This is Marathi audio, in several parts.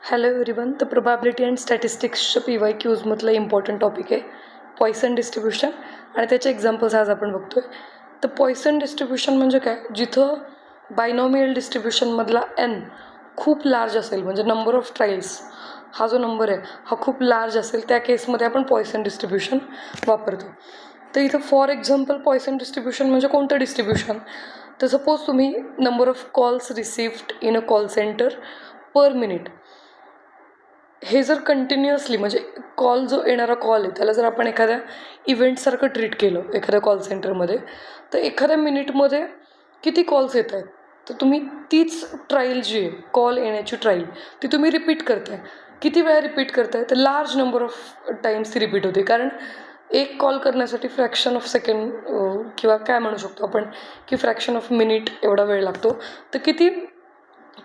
Hello everyone. तर प्रोबॅबिलिटी अँड स्टॅटिस्टिक्सच्या PYQजमधलं इम्पॉर्टंट टॉपिक आहे पॉयसन डिस्ट्रीब्युशन आणि त्याचे एक्झाम्पल्स आज आपण बघतोय. तर पॉयसन डिस्ट्रीब्युशन म्हणजे काय, जिथं बायनॉमियल डिस्ट्रीब्युशनमधला n खूप लार्ज असेल, म्हणजे नंबर ऑफ ट्रायल्स हा जो नंबर आहे हा खूप लार्ज असेल, त्या केसमध्ये आपण पॉयसन डिस्ट्रीब्युशन वापरतो. तर इथं फॉर एक्झाम्पल पॉयसन डिस्ट्रीब्युशन म्हणजे कोणतं डिस्ट्रीब्युशन, तर सपोज तुम्ही number of calls received in a call centre per minute हे जर कंटिन्युअसली, म्हणजे कॉल जो येणारा कॉल आहे त्याला जर आपण एखाद्या इव्हेंटसारखं ट्रीट केलं एखाद्या कॉल सेंटरमध्ये, तर एखाद्या मिनिटमध्ये किती कॉल्स येत आहेत, तर तुम्ही तीच ट्रायल जी आहे कॉल येण्याची ट्रायल ती तुम्ही रिपीट करताय. किती वेळा रिपीट करताय, तर लार्ज नंबर ऑफ टाईम्स ती रिपीट होते. कारण एक कॉल करण्यासाठी फ्रॅक्शन ऑफ सेकंड किंवा काय म्हणू शकतो आपण की फ्रॅक्शन ऑफ मिनिट एवढा वेळ लागतो. तर किती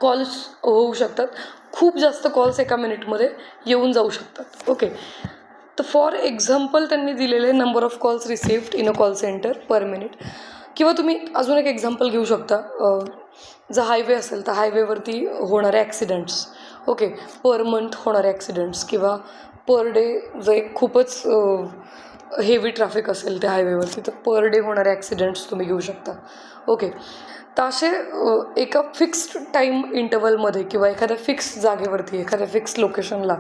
कॉल्स होऊ शकतात, खूप जास्त कॉल्स एका मिनिटमध्ये येऊन जाऊ शकतात. ओके, तर फॉर एक्झाम्पल त्यांनी दिलेले number of calls received in a call centre per minute. किंवा तुम्ही अजून एक एक्झाम्पल घेऊ शकता, जर हायवे असेल तर हायवेवरती होणारे ॲक्सिडेंट्स, ओके, पर मंथ होणारे ॲक्सिडेंट्स, किंवा पर डे जर एक खूपच हेवी ट्रॅफिक असेल त्या हायवेवरती तर पर डे होणारे ॲक्सिडेंट्स तुम्ही घेऊ शकता. ओके, तर असे एका फिक्स्ड टाईम इंटरवलमध्ये किंवा एखाद्या फिक्स जागेवरती एखाद्या फिक्स लोकेशनला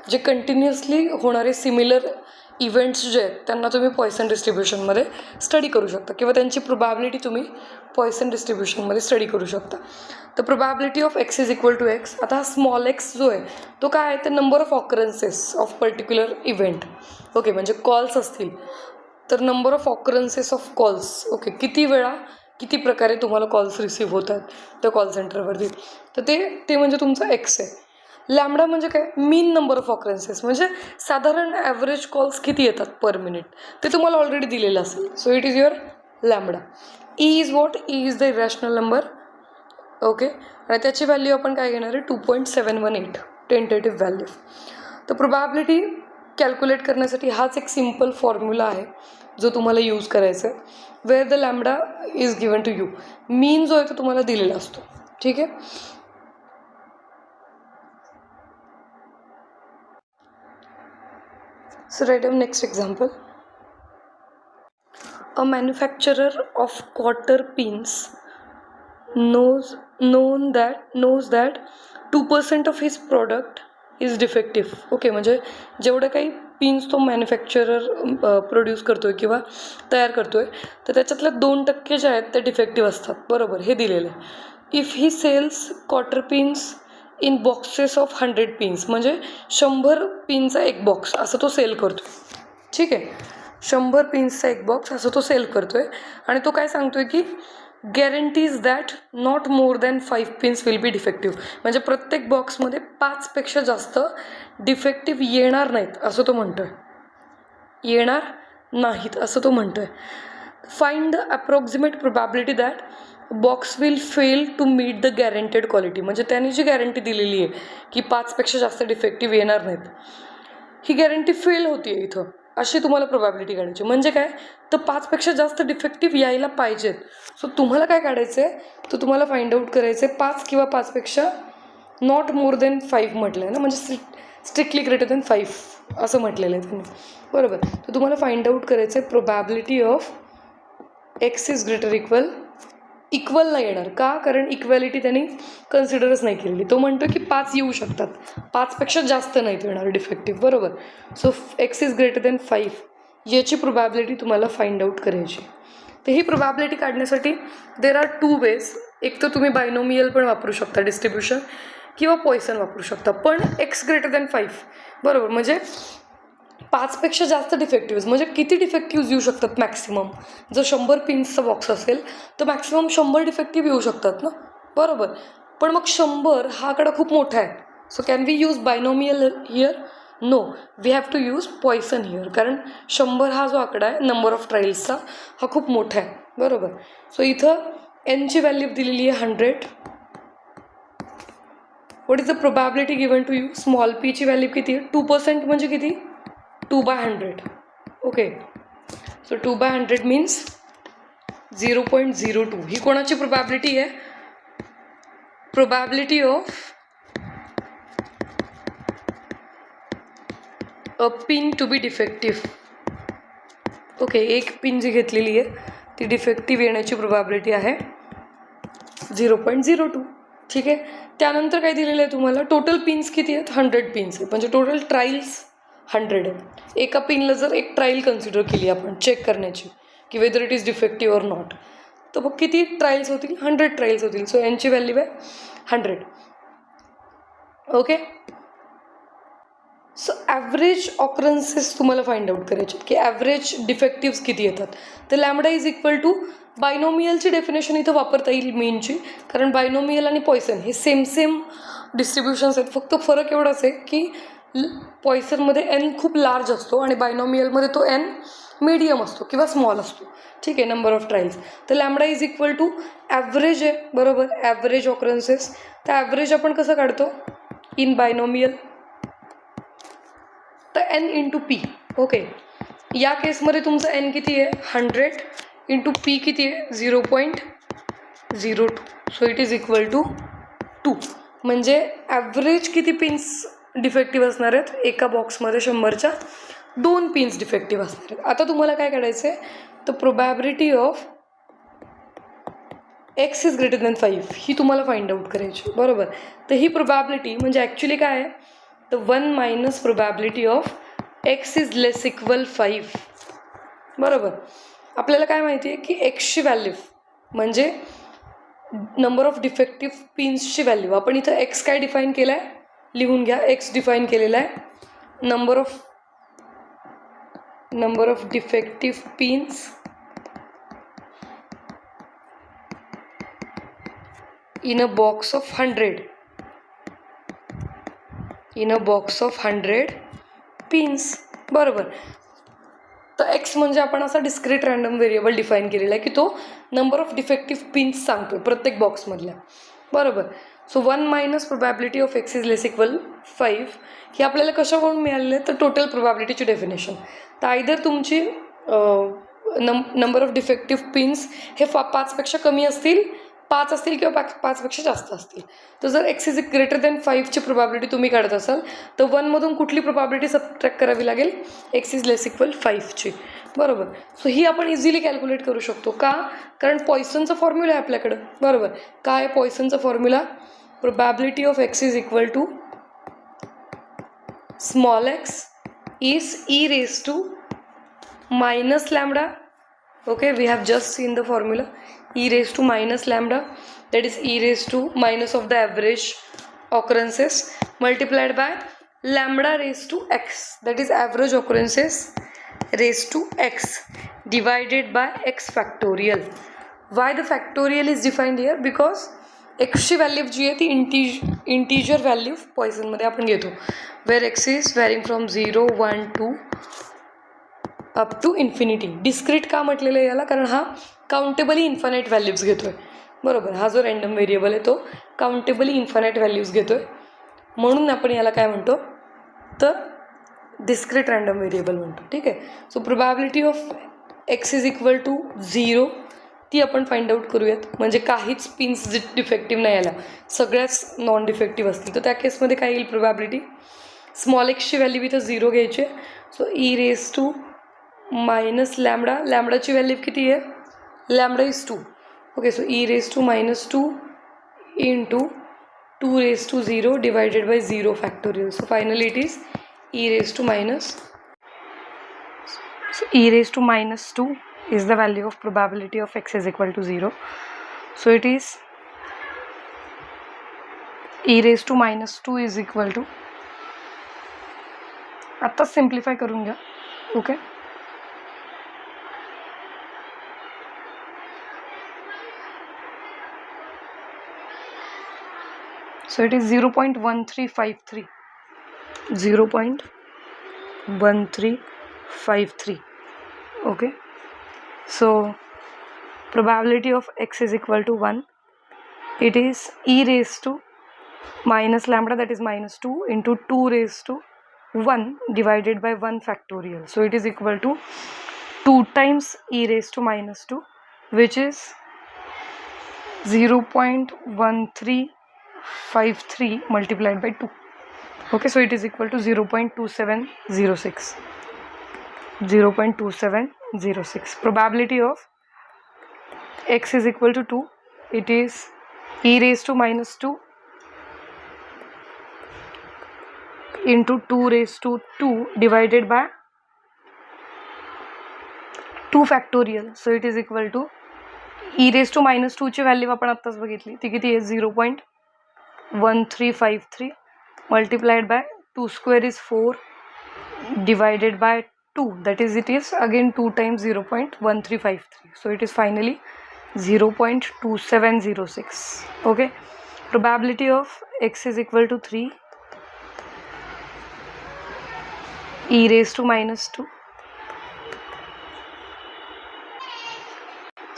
जे कंटिन्युअसली होणारे सिमिलर इव्हेंट्स जे आहेत त्यांना तुम्ही पॉयसन डिस्ट्रीब्युशनमध्ये स्टडी करू शकता, किंवा त्यांची प्रोबॅबिलिटी तुम्ही पॉयसन डिस्ट्रीब्युशनमध्ये स्टडी करू शकता. तर probability of x is equal to x. आता हा स्मॉल एक्स जो आहे तो काय आहे, तर number of occurrences of particular event. Okay, म्हणजे कॉल्स असतील तर number of occurrences of calls, okay, किती वेळा किती प्रकारे तुम्हाला कॉल्स रिसीव्ह होत आहेत त्या कॉल सेंटरवरती, तर ते म्हणजे तुमचा एक्स आहे. लॅमडा म्हणजे काय, मीन नंबर ऑफ ऑकरन्सेस, म्हणजे साधारण ॲव्हरेज कॉल्स किती येतात पर मिनिट ते तुम्हाला ऑलरेडी दिलेलं असेल. So it is your lambda. E is what, E is the irrational number. Okay, आणि त्याची व्हॅल्यू आपण काय घेणार आहे, 2.718 टेंटेटिव्ह व्हॅल्यू. तर प्रोबॅबिलिटी कॅल्क्युलेट करण्यासाठी हाच एक सिम्पल फॉर्म्युला आहे जो तुम्हाला यूज करायचा आहे, where the lambda is given to you. Mean जो आहे तो तुम्हाला दिलेला असतो. ठीक आहे. So write down next example. A manufacturer of quarter pins knows that 2% of his product is defective. Okay, म्हणजे जेवढं काही पिन्स तो मॅन्युफॅक्चरर प्रोड्यूस करतोय किंवा तयार करतोय तर त्याच्यातल्या 2% जे आहेत ते डिफेक्टिव्ह असतात. बरोबर, हे दिलेलं आहे. If he sells quarter pins in boxes of 100 pins, म्हणजे 100 पिनचा एक बॉक्स असं तो सेल करतो. ठीक आहे, 100 पिन्सचा एक बॉक्स असं तो सेल करतोय आणि तो काय सांगतोय की guarantees that not more than 5 pins will be defective, म्हणजे प्रत्येक बॉक्समध्ये 5पेक्षा जास्त डिफेक्टिव्ह येणार नाहीत असं तो म्हणतोय. येणार नाहीत असं तो म्हणतोय. Find the approximate probability that box will fail to meet the guaranteed quality, म्हणजे त्यांनी जी गॅरंटी दिलेली आहे की 5पेक्षा जास्त डिफेक्टिव्ह येणार नाहीत, ही गॅरंटी फेल होती आहे इथं, अशी तुम्हाला प्रोबॅबिलिटी काढायची. म्हणजे काय, तर 5पेक्षा जास्त डिफेक्टिव्ह यायला पाहिजेत. सो तुम्हाला काय काढायचं आहे, तर तुम्हाला फाइंड आउट करायचं आहे 5 किंवा 5पेक्षा नॉट मोर दॅन 5 म्हटलं आहे ना, म्हणजे स्ट्रिक्टली ग्रेटर दॅन 5 असं म्हटलेलं आहे त्यांनी. बरोबर, तर तुम्हाला फाइंड आउट करायचं आहे probability of x is greater equal नाही येणार का, कारण इक्वॅलिटी त्यांनी कन्सिडरच नाही केलेली. तो म्हणतो की 5 येऊ शकतात, 5पेक्षा जास्त नाहीत येणार डिफेक्टिव्ह. बरोबर, so x is greater than 5 याची प्रोबॅबिलिटी तुम्हाला फाइंड आउट करायची. तर ही प्रोबॅबिलिटी काढण्यासाठी देर आर 2 वेज. एक तर तुम्ही बायनोमियल पण वापरू शकता डिस्ट्रीब्युशन, किंवा पॉयसन वापरू शकता, पण एक्स ग्रेटर दॅन 5. बरोबर, म्हणजे 5पेक्षा जास्त डिफेक्टिव्ह, म्हणजे किती डिफेक्टिव्ह येऊ शकतात मॅक्सिमम. जर 100 पिन्सचा बॉक्स असेल तर मॅक्सिमम 100 डिफेक्टिव्ह येऊ शकतात ना. बरोबर, पण मग 100 हा आकडा खूप मोठा आहे. So can we use binomial here? No, we have to use Poisson here, कारण 100 हा जो आकडा आहे नंबर ऑफ ट्रायल्सचा हा खूप मोठा आहे. बरोबर, सो इथं एनची व्हॅल्यू दिलेली आहे 100. What is the probability given to you? Small पीची व्हॅल्यू किती आहे, 2% म्हणजे किती, 2/100. Okay, so 2/100 means 0.02. ही कोणाची प्रोबॅबिलिटी आहे? Probability of a pin to be defective. Okay, एक पिन जी घेतलेली आहे ती डिफेक्टिव्ह येण्याची प्रोबॅबिलिटी आहे 0.02. ठीक आहे. त्यानंतर काय दिलेलं आहे तुम्हाला, टोटल पिन्स किती आहेत, 100 पिन्स आहेत, म्हणजे टोटल ट्रायल्स 100 आहेत. एका पिनला जर एक ट्रायल कन्सिडर केली आपण चेक करण्याची की whether it is defective or not, तर मग किती ट्रायल्स होतील, 100 ट्रायल्स होतील. सो यांची व्हॅल्यू आहे 100. ओके. सो ॲव्हरेज ऑकरन्सेस तुम्हाला फाइंड आउट करायचे की ॲव्हरेज डिफेक्टिव्स किती येतात. तर लॅम्बडा इज इक्वल टू बायनोमियलची डेफिनेशन इथं वापरता येईल मीनची, कारण बायनोमियल आणि पॉयसन हे सेम डिस्ट्रीब्युशन्स आहेत. फक्त फरक एवढाच आहे की पॉयसनमध्ये एन खूप लार्ज असतो आणि बायनोमियलमध्ये तो एन मीडियम असतो किंवा स्मॉल असतो. ठीक आहे, नंबर ऑफ ट्रायल्स. तर lambda is equal to average आहे, बरोबर, ॲव्हरेज ऑकरन्सेस. तर ॲव्हरेज आपण कसं काढतो, इन बायनोमियल तर एन इंटू पी. ओके, या केसमध्ये तुमचं एन किती आहे, 100 इंटू पी किती आहे, 0.02. So it is equal to 2. म्हणजे ॲव्हरेज किती पिन्स डिफेक्टिव्ह असणार आहेत, एका बॉक्समध्ये 100च्या 2 पिन्स डिफेक्टिव्ह असणार आहेत. आता तुम्हाला काय काढायचं आहे, तर probability of x is greater than 5 ही तुम्हाला फाइंड आउट करायची, बरोबर. तर ही प्रोबॅबिलिटी म्हणजे ॲक्च्युली काय आहे, तर 1 minus probability of x is less equal 5. बरोबर. आपल्याला काय माहिती आहे की एक्सची व्हॅल्यू म्हणजे नंबर ऑफ डिफेक्टिव्ह पिन्सची व्हॅल्यू. आपण इथं एक्स काय डिफाईन केलं आहे, लिहून घ्या. एक्स डिफाईन केलेला आहे number of defective pins in a box of 100 pins. बरोबर. तर एक्स म्हणजे आपण असा डिस्क्रीट रँडम व्हेरिएबल डिफाईन केलेला आहे की तो नंबर ऑफ डिफेक्टिव्ह पिन्स सांगतो प्रत्येक बॉक्समधल्या, बरोबर. So 1 minus probability of x is less equal 5 ही आपल्याला कशाकडून मिळालेलं आहे, तर टोटल प्रोबॅबिलिटीची डेफिनेशन. तर आयदर तुमची नंबर ऑफ डिफेक्टिव्ह पिन्स हे 5पेक्षा कमी असतील, 5 असतील किंवा 5पेक्षा जास्त असतील. तर जर एक्स इज ग्रेटर दॅन 5ची प्रोबॅबिलिटी तुम्ही काढत असाल तर 1मधून कुठली प्रोबॅबिलिटी सबट्रॅक्ट करावी लागेल, एक्स इज लेस इक्वल 5ची, बरोबर. सो ही आपण इझिली कॅल्क्युलेट करू शकतो. का, कारण पॉयसनचा फॉर्म्युला आहे आपल्याकडं, बरोबर. काय आहे पॉयसनचा formula, probability of x is equal to small X is E raise to minus lambda. Okay, we have just seen the formula, e raised to minus lambda, that is e raised to minus of the average occurrences multiplied by lambda raised to x, that is average occurrences raised to x divided by x factorial. Why the factorial is defined here, because x ची व्हॅल्यू जी आहे ती इंटिजर व्हॅल्यू पॉयसनमध्ये आपण घेतो, where x is varying from 0, 1, 2 up to infinity. Discrete का म्हटलेलं आहे याला, कारण हा काउंटेबली इन्फानाईट व्हॅल्यूज घेतो आहे, बरोबर. हा जो रँडम व्हेरिएबल आहे तो काउंटेबली इन्फानाईट व्हॅल्यूज घेतो आहे, म्हणून आपण याला काय म्हणतो, तर डिस्क्रीट रँडम व्हेरिएबल म्हणतो. ठीक आहे. So probability of x is equal to 0 ती आपण फाइंड आउट करूयात. म्हणजे काहीच पिन्स डिफेक्टिव्ह नाही आल्या, सगळ्याच नॉन डिफेक्टिव्ह असतील, तर त्या केसमध्ये काय येईल प्रोबॅबिलिटी, स्मॉल एक्सची व्हॅल्यू इथं 0 घ्यायची आहे. So E raise to minus lambda, लॅम्बडाची व्हॅल्यू किती आहे, lambda is 2. Okay, so E raise to -2 into 2 raise to 0 divided by 0 factorial. So finally it is e raised to -2 is the value of probability of x is equal to 0. So it is e raised to -2 is equal to, आता सिम्प्लिफाय करून घ्या. Okay, so it is 0.1353. 0.1353. Okay, so probability of x is equal to 1. It is e raised to minus lambda, that is -2 into 2 raised to 1 divided by 1 factorial. So it is equal to 2 times e raised to -2, which is 0.1353 multiplied by 2. Okay, so it is equal to 0.2706. 0.2706. Probability of x is equal to 2. It is e raised to minus 2 into 2 raised to 2 divided by 2 factorial. So it is equal to e raised to minus 2 ची व्हॅल्यू आपण आत्ताच बघितली, ती किती आहे 0.1353 multiplied by 2 square is 4 divided by 2, that is it is again 2 times 0.1353. So it is finally 0.2706. Okay, probability of x is equal to 3 e raised to minus 2.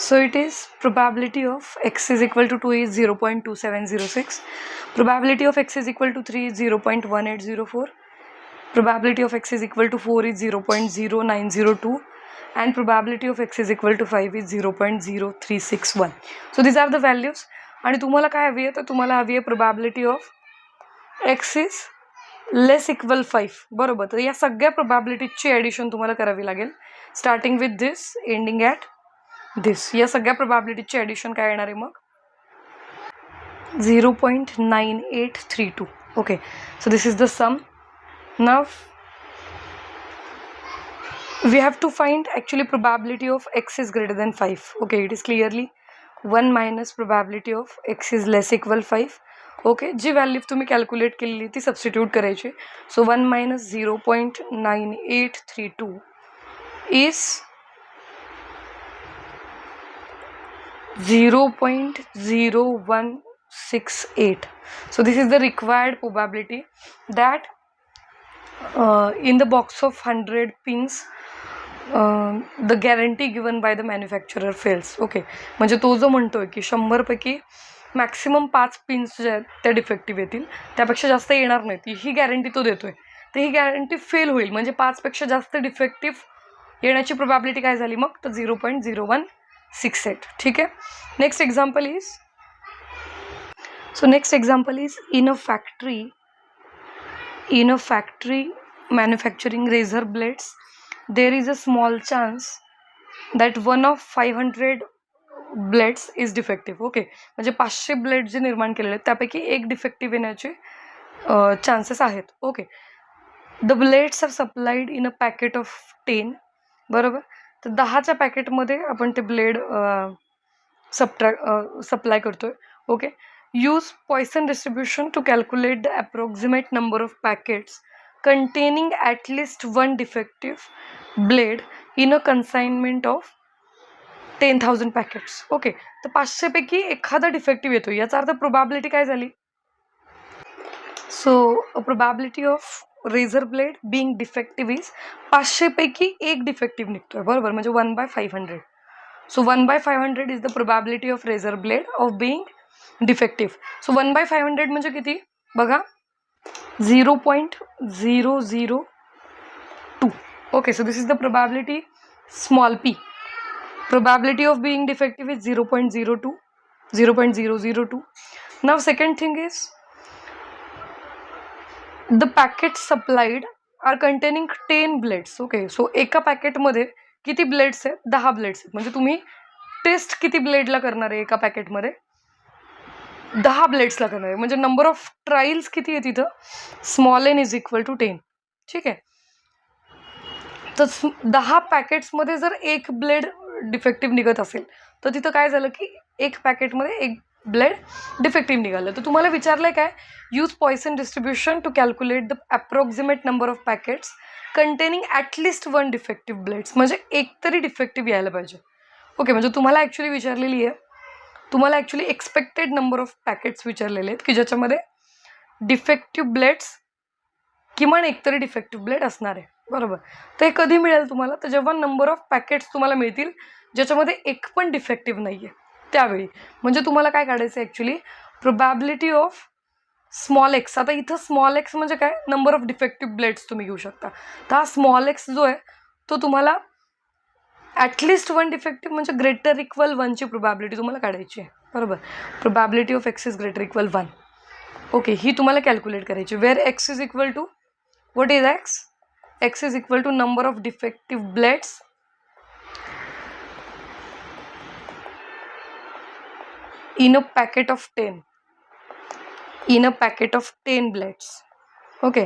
So it is probability of x is equal to 2 is 0.2706. Probability of x is equal to 3 is 0.1804. Probability of x is equal to 4 is 0.0902. And probability of x is equal to 5 is 0.0361. So these are the values. आणि तुम्हाला काय हवी आहे, तर तुम्हाला हवी आहे probability of x is less equal 5. बरोबर, तर या सगळ्या probabilityची ॲडिशन तुम्हाला करावी लागेल, starting with this ending at this. या सगळ्या probabilityची ॲडिशन काय येणार आहे मग 0.9832. Okay, so this is the sum. Now we have to find actually probability of x is greater than 5. Okay, it is clearly 1 minus probability of x is less equal 5. Okay, G value तुम्ही कॅल्क्युलेट केलेली ती सबस्टिट्यूट करायची. So 1 minus 0.9832 is 0.0168. So this is the required probability that in the box of 100 pins the guarantee given by the manufacturer fails. Okay, म्हणजे तो जो म्हणतोय की 100 पैकी मॅक्सिमम 5 पिन्स जे आहेत त्या डिफेक्टिव्ह येतील, त्यापेक्षा जास्त येणार नाहीत, ही गॅरंटी तो देतोय. तर ही गॅरंटी फेल होईल, म्हणजे 5 पेक्षा जास्त डिफेक्टिव्ह येण्याची प्रोबॅबिलिटी काय झाली मग, तर 0.0168. ठीक आहे. Next example is in a factory manufacturing razor blades, there is a small chance that one of 500 blades is defective. Okay, म्हणजे 500 ब्लेड जे निर्माण केलेले आहेत त्यापैकी एक डिफेक्टिव्ह येण्याचे चान्सेस आहेत. Okay, the blades are supplied in a packet of 10. बरोबर, तर 10च्या पॅकेटमध्ये आपण ते ब्लेड सप्लाय करतोय. Okay, use Poisson distribution to calculate the approximate number of packets containing at least one defective blade in a consignment of 10,000 packets. Okay, तर 500 पैकी एखादा डिफेक्टिव्ह येतो, याचा अर्थ प्रोबॅबिलिटी काय झाली. So probability of razor blade being defective is 500 पैकी एक डिफेक्टिव्ह निघतोय. बरोबर, म्हणजे 1/500. So 1/500 is the probability of razor blade of being defective. So 1/500 म्हणजे किती बघा, 0.002. Okay, so this is the probability small p. Probability of being defective is 0.002. Now second thing is the packets supplied are containing 10 blades. Okay, so एका पॅकेट मध्ये किती ब्लेड्स आहेत, 10 ब्लेड्स आहेत. म्हणजे तुम्ही टेस्ट किती ब्लेडला करणार आहे, एका पॅकेटमध्ये 10 ब्लेड्सला करणार आहे. म्हणजे नंबर ऑफ ट्रायल्स किती आहे तिथं, small n is equal to 10. ठीक आहे, तर 10 पॅकेट्समध्ये जर एक ब्लेड डिफेक्टिव्ह निघत असेल तर तिथं काय झालं की एक पॅकेटमध्ये एक ब्लेड डिफेक्टिव्ह निघालं. तर तुम्हाला विचारलंय काय, use Poisson distribution to calculate the approximate number of packets containing at least one defective blades, म्हणजे एक तरी डिफेक्टिव्ह यायला पाहिजे. ओके, म्हणजे तुम्हाला ॲक्च्युली विचारलेली आहे, तुम्हाला actually expected number of packets विचारलेले आहेत की ज्याच्यामध्ये डिफेक्टिव्ह ब्लेड्स किमान एकतरी डिफेक्टिव्ह ब्लेड असणार आहे. बरोबर, तर हे कधी मिळेल तुम्हाला, तर जेव्हा नंबर ऑफ पॅकेट्स तुम्हाला मिळतील ज्याच्यामध्ये एक पण डिफेक्टिव्ह नाही आहे त्यावेळी. म्हणजे तुम्हाला काय काढायचं आहे actually, probability of small x. आता इथं स्मॉल एक्स म्हणजे काय, नंबर ऑफ डिफेक्टिव्ह ब्लेड्स तुम्ही घेऊ शकता. तर हा स्मॉल एक्स जो आहे तो तुम्हाला ॲटलिस्ट वन डिफेक्टिव्ह म्हणजे ग्रेटर इक्वल 1ची प्रोबॅबिलिटी तुम्हाला काढायची आहे. बरोबर, probability of x is greater equal 1. Okay, ही तुम्हाला कॅल्क्युलेट करायची. Where x is equal to, what is X? X is equal to number of defective blades in a packet of 10, in a packet of 10 blades. Okay,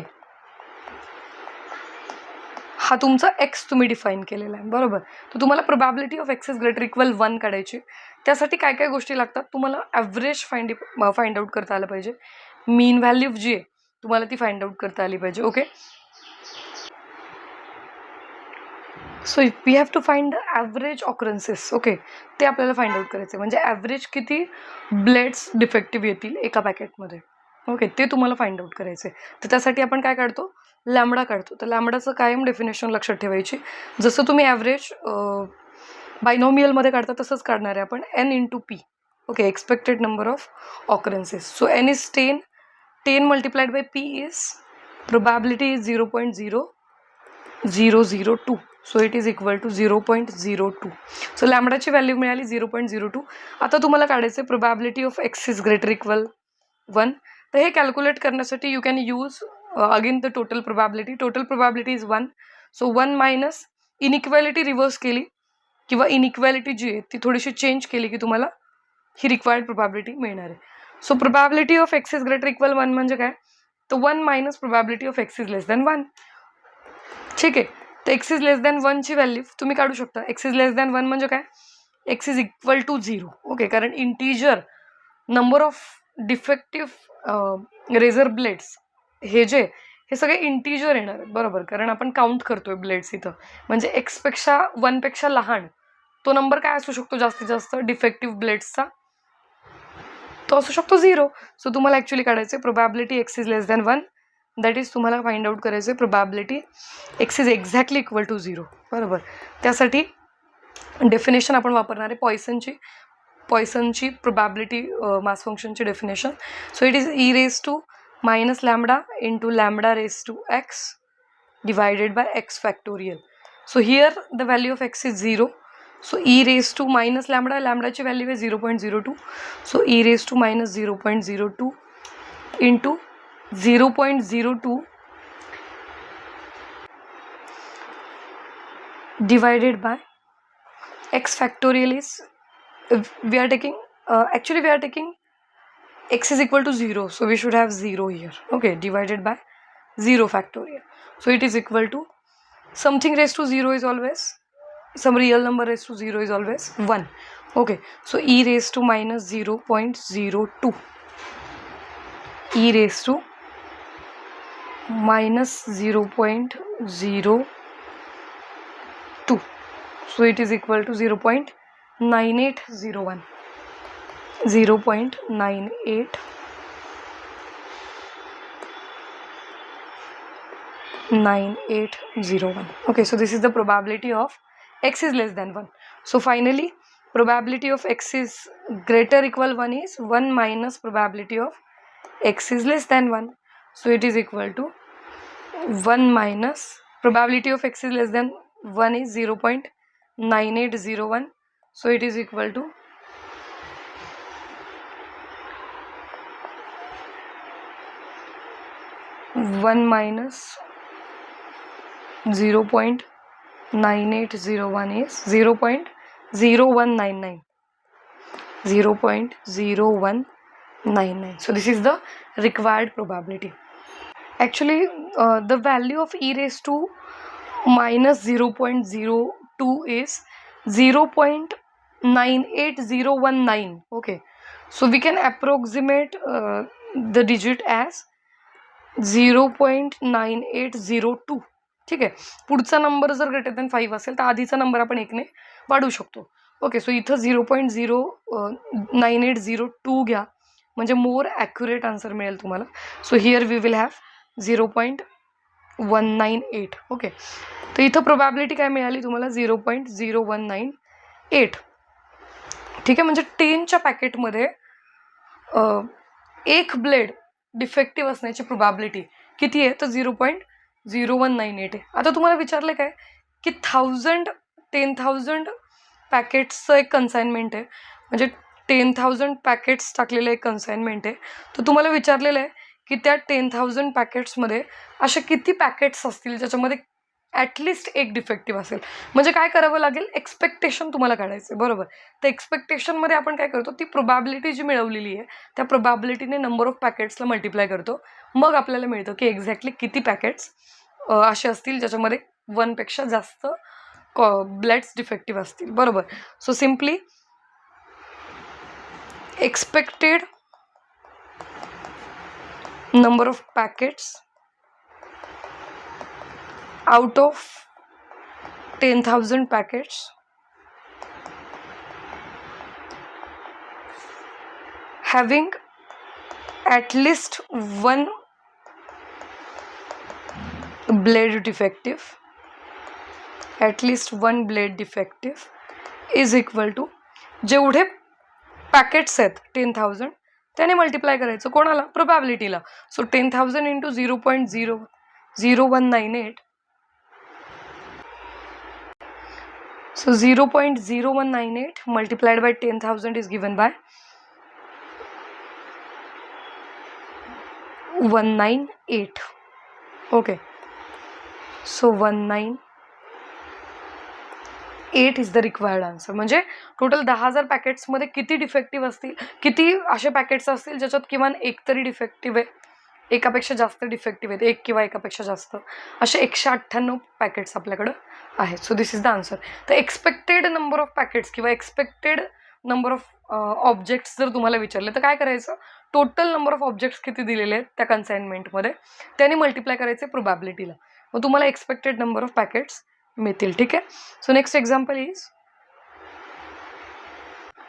हा तुमचा एक्स तुम्ही डिफाईन केलेला आहे, बरोबर. तर तुम्हाला probability of x is greater equal 1 काढायची. त्यासाठी काय काय गोष्टी लागतात? तुम्हाला ॲव्हरेज फाइंड आउट करता आलं पाहिजे. मीन व्हॅल्यू जी आहे तुम्हाला ती फाइंड आउट करता आली पाहिजे. Okay, so we have to find the average occurrences. Okay, ते आपल्याला फाइंड आउट करायचे, म्हणजे ॲव्हरेज किती ब्लेड्स डिफेक्टिव्ह येतील एका पॅकेटमध्ये. ओके, ते तुम्हाला फाइंड आउट करायचे. तर त्यासाठी आपण काय काढतो? लॅम्बडा काढतो. तर लॅम्बडाचं कायम डेफिनेशन लक्षात ठेवायची. जसं तुम्ही ॲव्हरेज बायनॉमियलमध्ये काढता तसंच काढणार आहे आपण, N into P. Okay, expected number of occurrences. So N is 10, 10 multiplied by P is probability is 0.0002. So it is equal to 0.02. So लॅम्बडाची व्हॅल्यू मिळाली 0.02. आता तुम्हाला काढायचं आहे probability of x is greater equal 1. तर हे कॅल्क्युलेट करण्यासाठी you can use again the total probability. Total probability is 1. So 1 minus inequality reverse केली किंवा इनइक्वॅलिटी जी आहे ती थोडीशी चेंज केली की तुम्हाला ही रिक्वायर्ड प्रोबॅबिलिटी मिळणार आहे. So probability of x is greater equal 1 म्हणजे काय? तर 1 minus probability of x is less than 1. ठीक आहे, तर एक्स इज लेस दॅन 1ची व्हॅल्यू तुम्ही काढू शकता. एक्स इज लेस दॅन 1 म्हणजे काय? X is equal to 0. Okay, कारण integer number of defective razor blades हे सगळे इंटिजर येणार आहेत, बरोबर. कारण आपण काउंट करतोय ब्लेड्स इथं, म्हणजे एक्सपेक्षा 1पेक्षा लहान तो नंबर काय असू शकतो जास्तीत जास्त डिफेक्टिव्ह ब्लेड्सचा? तो असू शकतो 0. सो तुम्हाला ॲक्च्युली काढायचं probability x is less than 1. That is तुम्हाला फाइंड आउट करायचं आहे probability x is exactly equal to 0, बरोबर. त्यासाठी डेफिनेशन आपण वापरणार आहे पॉइसनची प्रोबॅबिलिटी मास फंक्शनची definition. So it is E raise to minus lambda into lambda raise to X divided by X factorial. So here the value of x is 0. So E raise to minus lambda, लॅम्बडाची व्हॅल्यू आहे 0.02. So E raise to minus 0.02 into 0.02 divided by x factorial is we are taking x is equal to 0, so we should have 0 here. Okay, divided by 0 factorial. So it is equal to something raised to 0 is always, some real number raised to 0 is always 1. Okay, so e raised to minus 0.02, e raised to minus 0.02. So it is equal to 0.9801. 0.9801. Okay, so this is the probability of x is less than 1. So finally, probability of x is greater equal 1 is 1 minus probability of x is less than 1. So it is equal to 1 minus probability of x is less than 1 is 0.9801. So it is equal to 1 minus 0.9801 is 0.0199. 0.0199. So this is the required probability. Actually, the value of e raised to minus 0.02 is 0.98019. Okay, so we can approximate the digit as 0.9802. ठीक आहे, पुढचा नंबर जर ग्रेटर दॅन 5 असेल तर आधीचा नंबर आपण 1ने वाढू शकतो. ओके, सो इथं 0.09802 घ्या म्हणजे मोर ॲक्युरेट आन्सर मिळेल तुम्हाला. So here we will have 0.198. Okay, तर इथं प्रोबॅबिलिटी काय मिळाली तुम्हाला? 0.0198. ठीक आहे, म्हणजे 10च्या पॅकेटमध्ये एक ब्लेड डिफेक्टिव्ह असण्याची प्रोबॅबिलिटी किती आहे? तर 0.0198 आहे. आता तुम्हाला विचारलं काय की 1000 पॅकेट्सचं एक कन्साइनमेंट आहे, म्हणजे 10,000 पॅकेट्स टाकलेलं एक कन्साइनमेंट आहे. तर तुम्हाला विचारलेलं आहे की त्या 10,000 पॅकेट्समध्ये असे किती पॅकेट्स असतील ज्याच्यामध्ये ॲटलिस्ट एक डिफेक्टिव्ह असेल. म्हणजे काय करावं लागेल, एक्सपेक्टेशन तुम्हाला काढायचं आहे, बरोबर. तर एक्सपेक्टेशनमध्ये आपण काय करतो, ती प्रोबॅबिलिटी जी मिळवलेली आहे त्या प्रोबॅबिलिटीने नंबर ऑफ पॅकेट्सला मल्टिप्लाय करतो. मग आपल्याला मिळतं की एक्झॅक्टली किती पॅकेट्स असे असतील ज्याच्यामध्ये 1 पेक्षा जास्त ब्लड्स डिफेक्टिव्ह असतील, बरोबर. So simply expected number of packets out of 10,000 packets having at least one blade defective is equal to जेवढे पॅकेट्स आहेत 10,000 त्याने मल्टिप्लाय करायचं कोणाला, प्रोबॅबिलिटीला. So 10,000 into 0.00198, so 0.0198 multiplied by 10,000 is given by 198. Okay, so 198 is the required answer. म्हणजे टोटल 10,000 पॅकेट्समध्ये किती डिफेक्टिव्ह असतील, किती असे पॅकेट्स असतील ज्याच्यात किमान एक तरी डिफेक्टिव्ह आहे, एकापेक्षा जास्त डिफेक्टिव्ह आहेत, एक किंवा एकापेक्षा जास्त, असे 198 पॅकेट्स आपल्याकडं आहेत. So this is the answer. तर एक्सपेक्टेड नंबर ऑफ पॅकेट्स किंवा एक्सपेक्टेड नंबर ऑफ ऑब्जेक्ट्स जर तुम्हाला विचारले तर काय करायचं, टोटल नंबर ऑफ ऑब्जेक्ट्स किती दिलेले आहेत त्या कन्साइनमेंटमध्ये त्याने मल्टिप्लाय करायचे प्रोबॅबिलिटीला, मग तुम्हाला एक्सपेक्टेड नंबर ऑफ पॅकेट्स मिळतील. ठीक आहे. So next example is,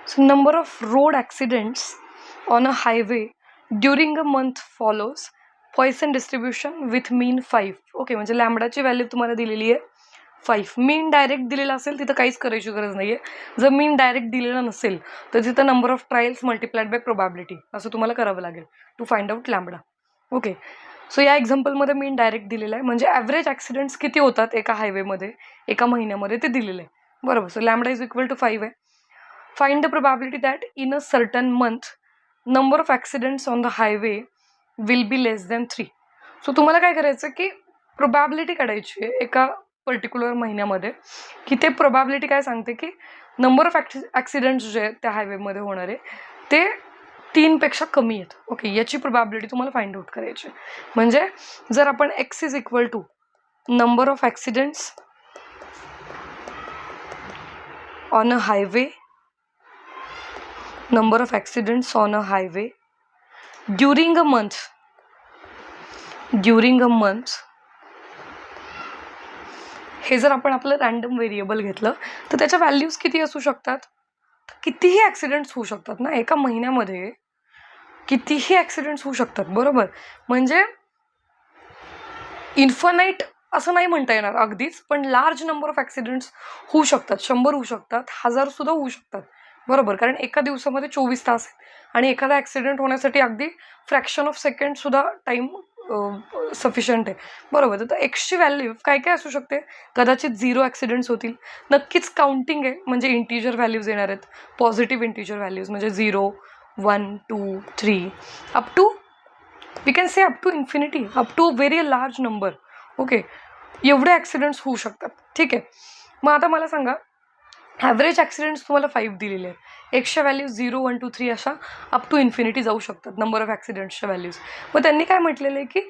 so number of road accidents on a highway during a month follows Poisson distribution with mean 5. Okay, म्हणजे लॅम्बडाची व्हॅल्यू तुम्हाला दिलेली आहे 5. मीन डायरेक्ट दिलेला असेल तिथं काहीच करायची गरज नाही आहे. जर मीन डायरेक्ट दिलेला नसेल तर तिथं number of trials multiplied by probability असं तुम्हाला करावं लागेल to find out lambda. Okay, so या एक्झाम्पलमध्ये मीन डायरेक्ट दिलेला आहे, म्हणजे ॲव्हरेज ॲक्सिडेंट्स किती होतात एका हायवेमध्ये एका महिन्यामध्ये ते दिलेलं आहे, बरोबर. So lambda is equal to 5 आहे. Find the probability that in a certain month number of accidents on the highway will be less than 3. So तुम्हाला काय करायचं की प्रोबॅबिलिटी काढायची आहे एका पर्टिक्युलर महिन्यामध्ये, की ते प्रोबॅबिलिटी काय सांगते की नंबर ऑफ ॲक्सिडेंट्स जे आहेत त्या हायवेमध्ये होणारे ते 3 पेक्षा कमी आहेत. ओके, याची प्रोबॅबिलिटी तुम्हाला फाइंड आउट करायची. म्हणजे जर आपण x is equal to number of accidents on a highway, number of accidents on a highway during a month, हे जर आपण आपलं रँडम व्हेरिएबल घेतलं तर त्याच्या व्हॅल्यूज किती असू शकतात, कितीही ॲक्सिडेंट्स होऊ शकतात ना एका महिन्यामध्ये, कितीही ॲक्सिडेंट्स होऊ शकतात, बरोबर. म्हणजे इन्फानाईट असं नाही म्हणता येणार अगदीच, पण लार्ज नंबर ऑफ ॲक्सिडेंट्स होऊ शकतात, 100 होऊ शकतात, 1000 सुद्धा होऊ शकतात, बरोबर. कारण एका दिवसामध्ये 24 तास आणि एखादा ॲक्सिडेंट होण्यासाठी अगदी फ्रॅक्शन ऑफ सेकंडसुद्धा टाईम सफिशियंट आहे, बरोबर. तर एक्सची व्हॅल्यू काय काय असू शकते, कदाचित 0 ॲक्सिडेंट्स होतील, नक्कीच काउंटिंग आहे म्हणजे इंटिजर व्हॅल्यूज येणार आहेत, पॉझिटिव्ह इंटिजर व्हॅल्यूज म्हणजे 0, 1, 2, 3 up to we can say up to infinity, up to very large number. Okay, एवढे ॲक्सिडेंट्स होऊ शकतात. ठीक आहे. मग आता मला सांगा, ॲव्हरेज ॲक्सिडेंट्स तुम्हाला 5 दिलेले आहेत, एक्सच्या व्हॅल्यूज 0, 1, 2, 3 अशा अप टू इन्फिनिटी जाऊ शकतात नंबर ऑफ ॲक्सिडेंट्सच्या व्हॅल्यूज. मग त्यांनी काय म्हटलेलं आहे की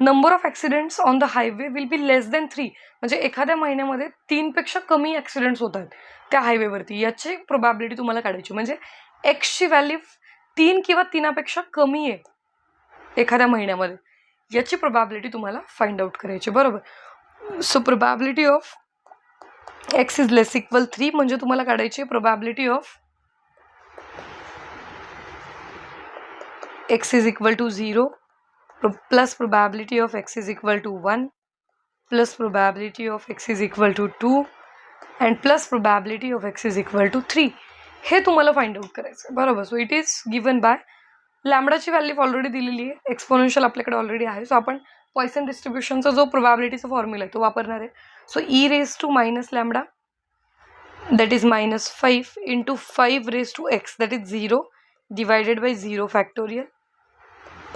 number of accidents on the highway will be less than 3, म्हणजे एखाद्या महिन्यामध्ये 3 पेक्षा कमी ॲक्सिडेंट्स होत आहेत त्या हायवेवरती, याची प्रोबॅबिलिटी तुम्हाला काढायची. म्हणजे एक्सची व्हॅल्यू 3 किंवा 3पेक्षा कमी आहे एखाद्या महिन्यामध्ये, याची प्रोबॅबिलिटी तुम्हाला फाइंड आउट करायची, बरोबर. So probability of x is less equal 3 म्हणजे तुम्हाला काढायची probability of x is equal to 0 plus probability of x is equal to 1 plus probability of x is equal to 2 and plus probability of x is equal to 3. हे तुम्हाला फाइंड आउट करायचं, बरोबर. So it is given by लॅम्बडाची व्हॅल्यू ऑलरेडी दिलेली आहे, एक्सपोनेन्शियल आपल्याकडे ऑलरेडी आहे. सो आपण पॉइसन डिस्ट्रीब्युशनचा जो प्रोबॅबिलिटीचा फॉर्म्युला आहे तो वापरणार आहे. So e raised to minus lambda that is minus 5 into 5 raised to x, that is 0 divided by 0 factorial,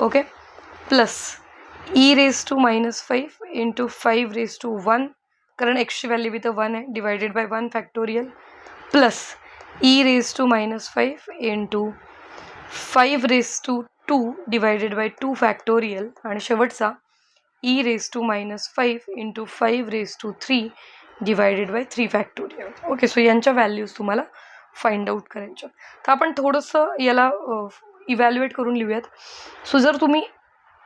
okay, plus e raised to minus 5 into 5 raised to 1, कारण x ची व्हॅल्यू इथं 1 आहे, divided by 1 factorial, plus e raised to minus 5 into 5 raised to 2 divided by 2 factorial, आणि शेवटचा e raised to minus 5 into 5 raised to 3 divided by 3 factorial. Okay, so यांच्या व्हॅल्यूज तुम्हाला फाइंड आउट करायच्या. तर आपण थोडंसं याला इव्हॅल्युएट करून लिहूयात. सो जर तुम्ही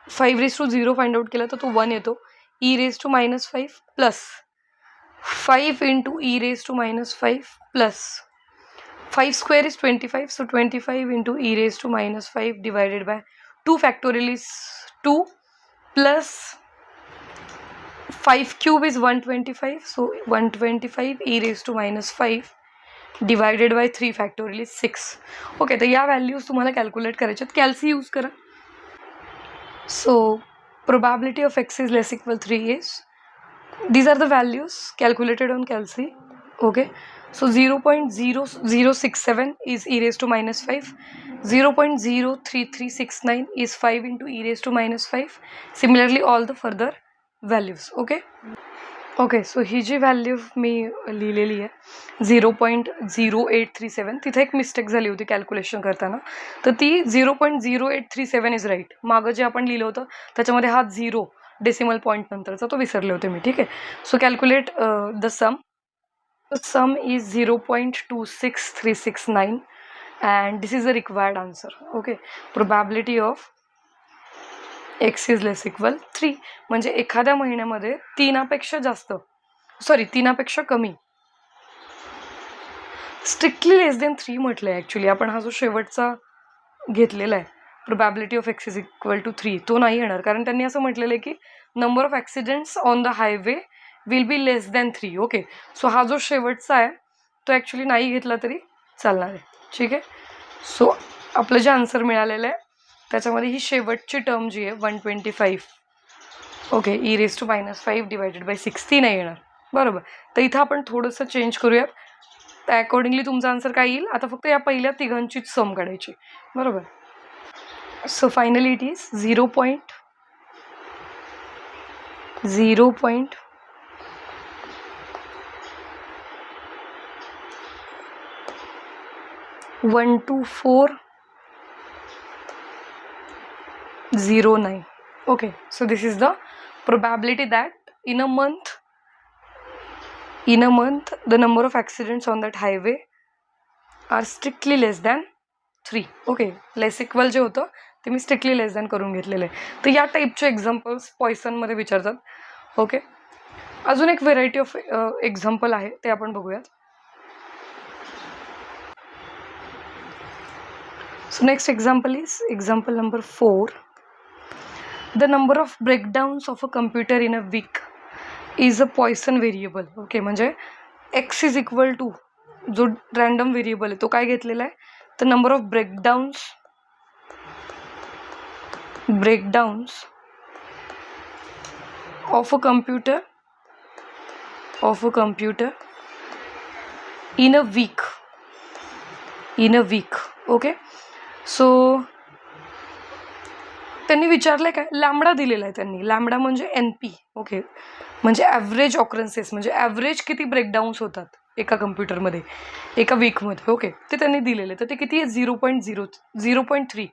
5 raised to 0 फाइंड आउट केला तर तो 1 येतो. e raised to minus 5 plus 5 into e raised to minus 5 plus 5 square is 25, so 25 into e raised to minus 5 divided by 2 factorial is 2 plus 5 cube is 125, so 125 e raised to minus 5 divided by 3 factorial is 6. Okay, तर या व्हॅल्यूज तुम्हाला कॅल्क्युलेट करायच्यात. कॅल्सी यूज करा. So probability of x is less equal 3 is, these are the values calculated on Calci. Okay, so 0.0067 is e raised to minus 5, 0.03369 is 5 into e raised to minus 5. Similarly all the further values. Okay, so he G value मी लिहिलेली आहे 0.0837, तिथे एक मिस्टेक झाली होती कॅल्क्युलेशन करताना, तर ती 0.0837 इज राईट. मागं जे आपण लिहिलं होतं त्याच्यामध्ये हा 0 डेसिमल पॉईंट नंतरचा तो विसरले होते मी. ठीक आहे, so calculate the sum. The sum is 0.26369 and this is the required answer. Okay, probability of x is less equal 3, म्हणजे एखाद्या महिन्यामध्ये 3पेक्षा जास्त, सॉरी 3पेक्षा कमी, स्ट्रिक्टली लेस देन 3 म्हटलं आहे ॲक्च्युली. आपण हा जो शेवटचा घेतलेला आहे probability of x is equal to 3, तो नाही येणार, कारण त्यांनी असं म्हटलेलं आहे की number of accidents on the highway will be less than 3. Okay, so हा जो शेवटचा आहे तो ॲक्च्युली नाही घेतला तरी चालणार आहे. ठीक आहे, सो आपलं जे आन्सर मिळालेलं आहे त्याच्यामध्ये ही शेवटची टर्म जी आहे 125, okay, e raise to minus 5 divided by 6 ती नाही येणार. बरोबर, तर इथं आपण थोडंसं चेंज करूयात. तर अकॉर्डिंगली तुमचा आन्सर काय येईल, आता फक्त या पहिल्या तिघांचीच सम काढायची. बरोबर, so finally it is 0.12409. Okay, so this is the probability that in a month the number of accidents on that highway are strictly less than 3. Okay, less equal जे होतं ते मी स्ट्रिक्टली लेस दॅन करून घेतलेलं आहे. तर या टाईपचे एक्झाम्पल्स पॉयसनमध्ये विचारतात. ओके, अजून एक व्हेरायटी ऑफ एक्झाम्पल आहे ते आपण बघूयात. So next example is example number 4. The number of breakdowns of a computer in a week is a Poisson variable. Okay, म्हणजे x is equal to जो रॅन्डम व्हेरिएबल आहे तो काय घेतलेला आहे, तर number of breakdowns of a computer in a week. Okay, so त्यांनी विचारलं आहे काय, लॅम्बडा दिलेला आहे त्यांनी. लॅम्बडा म्हणजे NP. ओके, म्हणजे ॲव्हरेज ऑकरन्सेस, म्हणजे ॲव्हरेज किती ब्रेकडाऊन्स होतात एका कम्प्युटरमध्ये एका वीकमध्ये. ओके, ते त्यांनी दिलेले, तर ते किती आहे 0.3.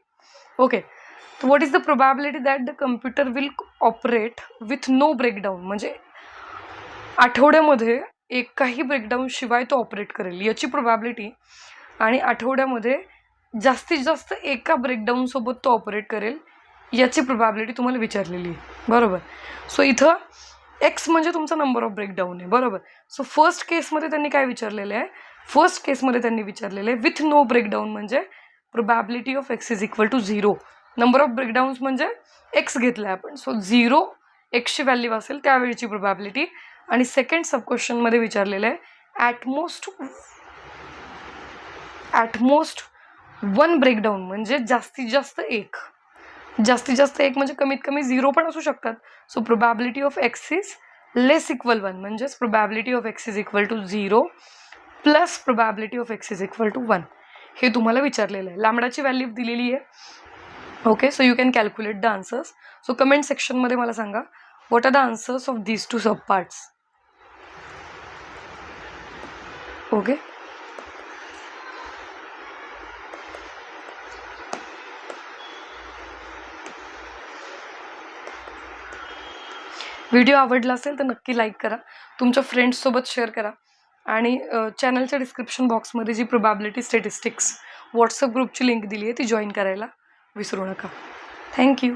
ओके, तर what is the probability that the computer will operate with no breakdown, म्हणजे आठवड्यामध्ये एकाही ब्रेकडाऊन शिवाय तो ऑपरेट करेल याची प्रोबॅबिलिटी, आणि आठवड्यामध्ये जास्तीत जास्त एका ब्रेकडाऊनसोबत तो ऑपरेट करेल याची प्रोबॅबिलिटी तुम्हाला विचारलेली आहे. बरोबर, सो इथं एक्स म्हणजे तुमचा नंबर ऑफ ब्रेकडाऊन आहे. बरोबर, सो फर्स्ट केसमध्ये त्यांनी काय विचारलेलं आहे, फर्स्ट केसमध्ये त्यांनी विचारलेलं आहे विथ नो ब्रेकडाऊन, म्हणजे probability of x is equal to 0. Number of breakdowns म्हणजे एक्स घेतला आहे आपण, सो 0 एक्सची व्हॅल्यू असेल त्यावेळीची प्रोबॅबिलिटी. आणि सेकंड सब क्वेश्चनमध्ये विचारलेलं आहे ॲटमोस्ट 1 ब्रेकडाऊन, म्हणजे जास्तीत जास्त एक म्हणजे कमीत कमी 0 पण असू शकतात. So probability of x is less equal 1, म्हणजेच probability of x is equal to 0 plus probability of x is equal to 1. हे तुम्हाला विचारलेलं आहे. लॅम्बडाची व्हॅल्यू दिलेली आहे. Okay, so you can calculate the answers. So comment सेक्शनमध्ये मला सांगा what are the answers of these two sub parts. Okay, video आवडला असेल तर नक्की लाईक करा, तुमच्या फ्रेंड्ससोबत शेअर करा आणि चॅनलच्या डिस्क्रिप्शन बॉक्समध्ये जी प्रोबॅबिलिटी स्टॅटिस्टिक्स व्हॉट्सअप ग्रुपची लिंक दिली आहे ती जॉईन करायला विसरू नका. थँक्यू.